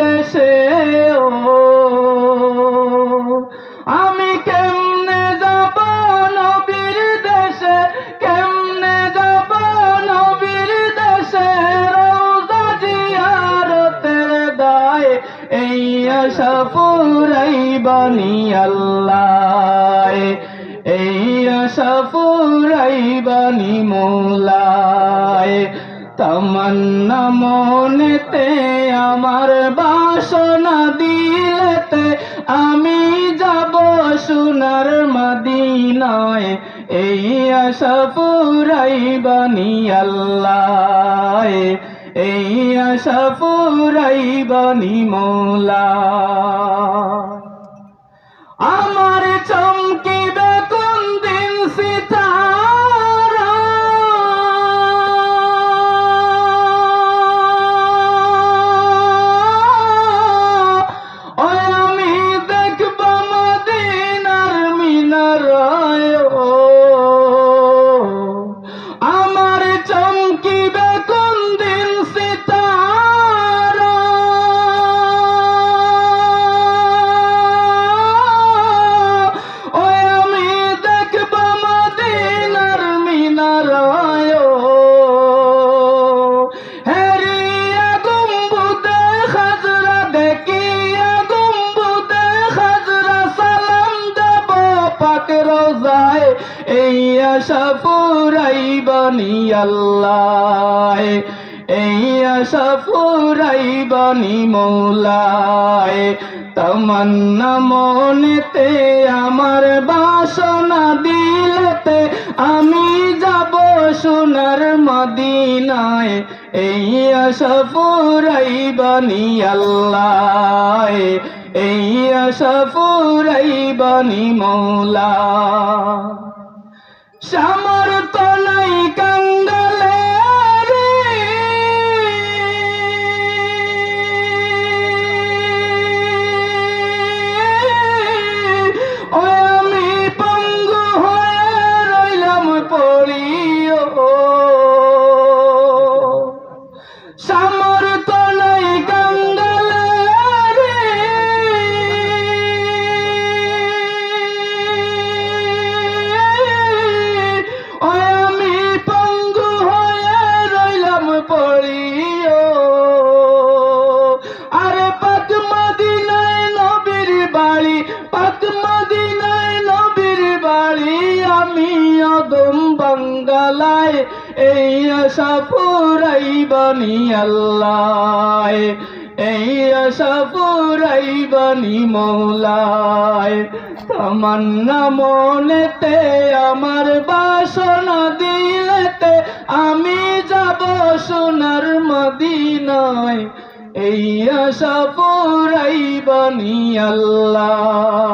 দেশে ও আমি কেমনে যাব নবীর দেশে, কেমনে যাব নবীর দেশে, রওজা জিয়ারতের দায় এই আশা ফুরাইবানি আল্লাহ, এই আশা ফুরাইবানি মৌলায়। তামান্না মনেতে আমার বাসনা দিলেতে আমি যাব সোনার মদিনায়, এই আশা ফুরাইবানি আল্লাহ, এই আশা ফুরাইবানি মৌলা। আমার চমকিবে কোন দিন সিতারা, ওই আমি দেখব মদিনার মিনারায় ও আমার চমকিবে কোন দিন সিতারা, ওই আমি দেখব মদিনার মিনারায় হেরিয়া গুম্বুদে খাজরা দেখিয়া গুম্বুদে খাজরা সালাম দেব পাক রোজায়, এই আশা ফুরাইবানি আল্লাহ, এই আশা ফুরাইবানি মৌলায়। তামান্না মনেতে আমার বাসনা দিলেতে আমি যাব সোনার মদিনায়, এই আশা ফুরাইবানি আল্লাহ, এই আশা ফুরাইবানি মৌলা। শ্যামর তলাই কাঙ্গালে আমি পঙ্গু হয়ে রইলাম পড়িও, শ্যামর তলাই কাঙ্গালে আমি পঙ্গু হয়ে রইলাম পড়িও। আরে পাক মদিনায় নবীর বাড়ি, পাক মদিনায় নবীর বাড়ি, আমি অদম বাঙ্গালায় এই আশা ফুরাইবানি আল্লাহ, এই আশা ফুরাইবানি মৌলায়। তামান্না মনেতে আমার বাসনা দিলেতে আমি যাব সোনার মদিনায়, এই আশা ফুরাইবানি আল্লাহ।